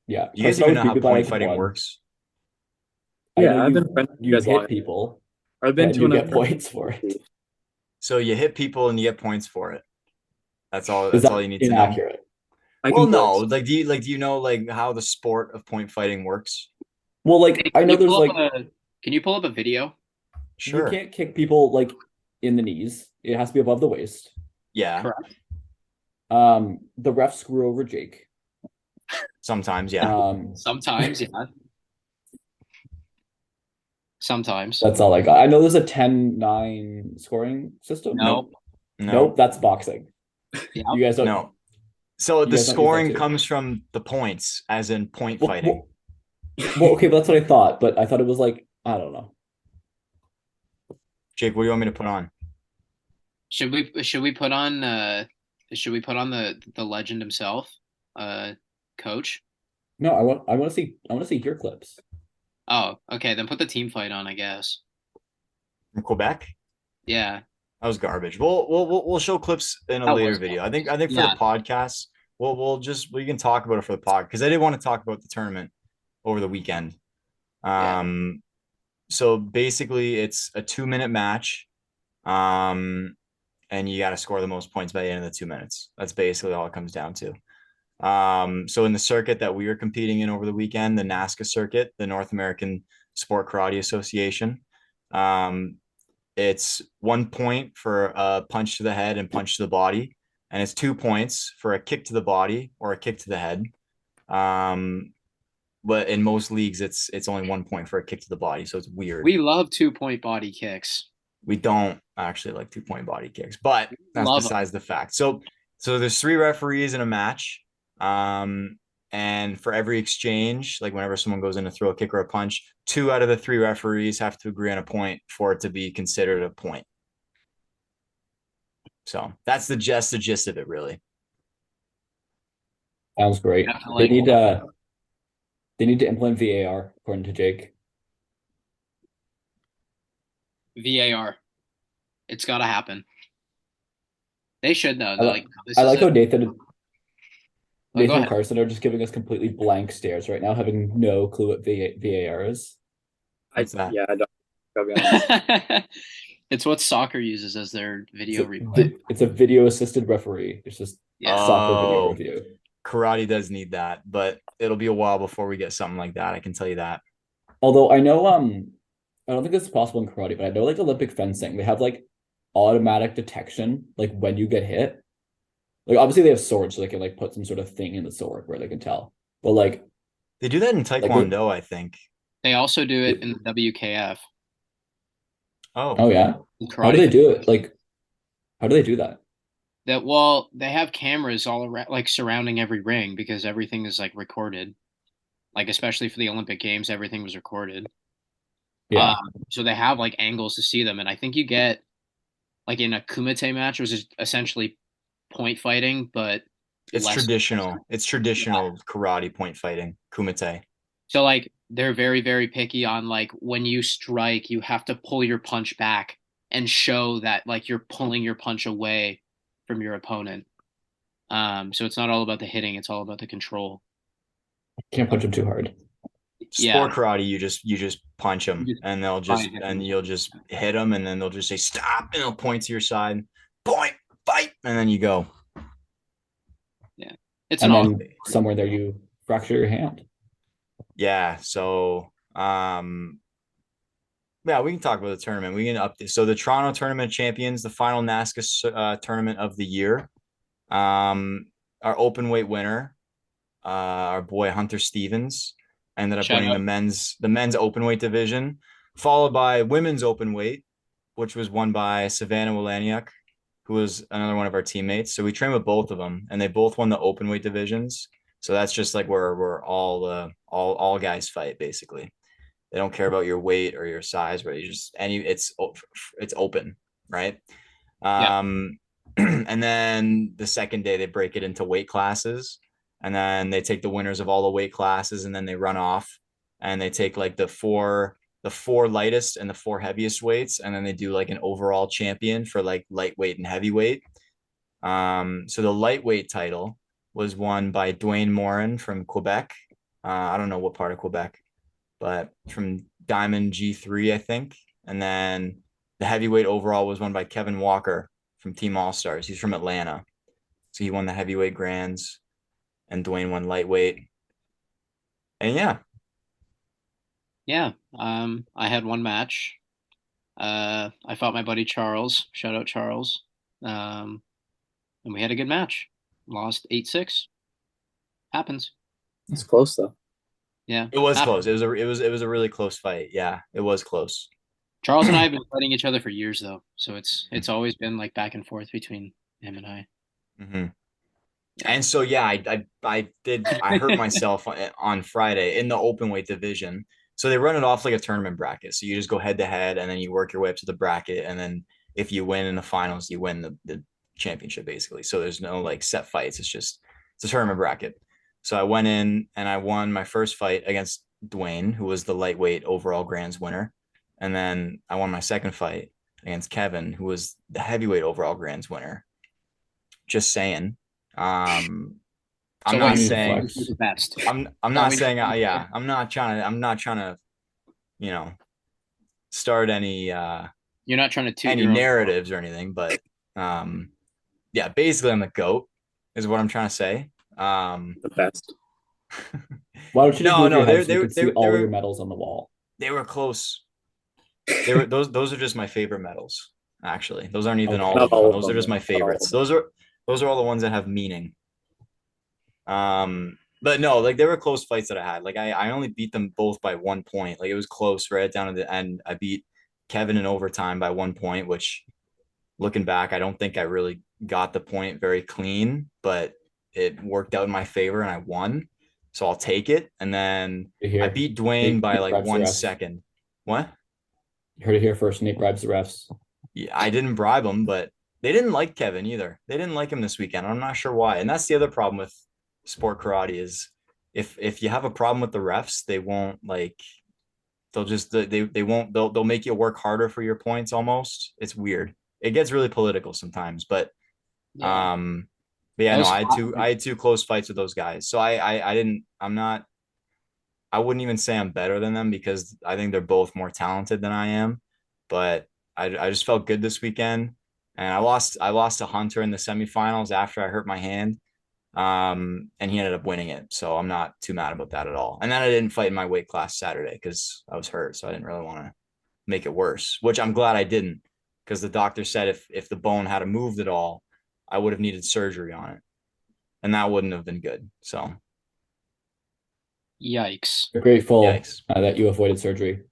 Yeah. Do you guys Person even always know beat how me by point like fighting one. works? I know Yeah, I've been friends with you you guys long hit enough. people I've been and to you enough. get points for it. So you hit people and you get points for it. That's all. Is That's all that you need to know. inaccurate? I Well, can no. blitz. Do you know like how the sport of point fighting works? Well, like Hey, I can know you pull there's up like a video? you Sure. can't kick people like in the knees. It has to be above the waist. Yeah. Correct. The refs screw over Jake. Sometimes, yeah. Um, Sometimes, yeah. Sometimes. that's all I got. I know there's a 10-9 scoring system. No. Nope. No. Nope, that's boxing. Yep. You guys don't No. So you the guys don't use that scoring too. comes from the points, as in point Well, fighting. well, well, okay, but that's what I thought, but I thought it was like I don't know. Jake, what do you want me to put on? Should we put on the legend himself, uh coach? No, I want to see your clips. Oh, okay, then put the team fight on, I guess. From Quebec? Yeah, That was garbage. We'll show clips in a that later was video. garbage. I think for the Yeah, podcast, we can talk about it for the pod because I did want to talk about the tournament over the weekend. yeah. Um, so basically it's a 2 minute match. Um, and you got to score the most points by the end of the 2 minutes. That's basically all it comes down to. So in the circuit that we were competing in over the weekend, the NASKA circuit, the North American Sport Karate Association, um, it's 1 point for a punch to the head and punch to the body, and it's 2 points for a kick to the body or a kick to the head. Um, but in most leagues, it's only 1 point for a kick to the body, so it's weird. We love 2 point body kicks. We don't actually like 2 point body kicks, but that's Love them. besides the fact. So there's three referees in a match. Um, and for every exchange, like whenever someone goes in to throw a kick or a punch, two out of the three referees have to agree on a point for it to be considered a point. So that's the gist of it, really. Sounds great. Definitely They need to implement VAR according to Jake. VAR. It's got to happen. They should know. I, They're li- like, this I is like how a. Oh, go Nathan and ahead. Carson are just giving us completely blank stares right now, having no clue what VAR is. What's that? Yeah, I don't. I'll be honest. It's what soccer uses as their It's video a replay. it's a video assisted referee. It's just Yeah. soccer video Oh, review. karate does need that, but it'll be a while before we get something like that. I can tell you that. Although I know I don't think this is possible in karate, but I know like Olympic fencing, they have like automatic detection like when you get hit. Like obviously they have swords, so they can like put some sort of thing in the sword where they can tell. But They do that in like Taekwondo, I think. They also do it in the WKF, Oh, oh yeah. in How do Karate they do it? Federation. Like how do they do that? That well, they have cameras all around, like surrounding every ring because everything is like recorded. Like especially for the Olympic Games, everything was recorded. Um, Yeah. so they have like angles to see them, and I think you get like in a kumite match, which is essentially point fighting, but it's less. traditional. It's Yeah. traditional karate point fighting, kumite. So like they're very, very picky on like when you strike, you have to pull your punch back and show that like you're pulling your punch away from your opponent. So it's not all about the hitting, it's all about the control. Can't punch them too hard. Yeah. Sport karate, you just punch You them, just and try and hit and them. you'll just hit them, and then they'll just say stop, and they'll point to your side, point, fight, and then you go. Yeah. It's an And awesome then sport. somewhere there you fracture your hand. Yeah. So yeah, we can talk about the tournament. We can update. So the Toronto Tournament champions, the final NASKA tournament of the year. Our open weight winner, our boy Hunter Stevens, ended up Shout winning out. the men's open weight division, followed by women's open weight, which was won by Savannah Wolaniuk, who was another one of our teammates. So we trained with both of them, and they both won the open weight divisions. So that's just like where we're all guys fight basically. They don't care about your weight or your size, but you just it's open, right? Yeah. And then the second day they break it into weight classes, and then they take the winners of all the weight classes, and then they run off, and they take like the four lightest and the four heaviest weights, and then they do like an overall champion for like lightweight and heavyweight. So the lightweight title was won by Dwayne Morin from Quebec. I don't know what part of Quebec, but from Diamond G3, I think. And then the heavyweight overall was won by Kevin Walker from Team All Stars. He's from Atlanta. So he won the heavyweight grands, and Dwayne won lightweight. And yeah. Yeah. I had one match. I fought my buddy Charles. Shout out Charles. Um, and we had a good match. Lost 8-6. Happens. It's close though. Yeah. It was Happens. close. It was a really close fight. Yeah, it was close. Charles and I have been fighting each other for years though. So it's always been like back and forth between him and I. Mm-hmm. And so yeah, I hurt myself on Friday in the open weight division. So they run it off like a tournament bracket. So you just go head to head, and then you work your way up to the bracket, and then if you win in the finals, you win the championship basically. So there's no like set fights. It's a tournament bracket. So I went in and I won my first fight against Dwayne, who was the lightweight overall grands winner, and then I won my second fight against Kevin, who was the heavyweight overall grands winner. Just saying. I'm So not wait, saying flex. the best. I'm not saying yeah, I'm not trying to, you know, start any You're not trying to toot your own narratives or anything, but yeah, basically I'm the GOAT is what I'm trying to say. The best. Why don't you just No, move no, your head so you can see all they your were medals on the wall? they were close. They were those are just my favorite medals, actually. Those aren't even Okay. all Not of them. all of Those are them, just my though. Not all favorites. of them. Those are all the ones that have meaning. But no, like there were close fights that I had. Like I only beat them both by 1 point. Like it was close right down to the end. I beat Kevin in overtime by 1 point, which looking back, I don't think I really got the point very clean, but it worked out in my favor and I won. So I'll take it. And then I Here, beat Dwayne Nate, by Nate like bribes the one refs. second. What? You heard it here first. Nate bribes the refs. Yeah, I didn't bribe them, but they didn't like Kevin either. They didn't like him this weekend. I'm not sure why. And that's the other problem with sport karate is if you have a problem with the refs, they won't like they'll just they won't they'll make you work harder for your points almost. It's weird. It gets really political sometimes, but Yeah. but yeah, That no, was I had two close fights with those guys. So I didn't I'm not I wouldn't even say I'm better than them because I think they're both more talented than I am. But I just felt good this weekend, and I lost to Hunter in the semifinals after I hurt my hand, and he ended up winning it. So I'm not too mad about that at all. And then I didn't fight in my weight class Saturday because I was hurt, so I didn't really want to make it worse. Which I'm glad I didn't, because the doctor said if the bone had moved at all, I would have needed surgery on it, and that wouldn't have been good. So Yikes. We're grateful yikes. that you avoided surgery.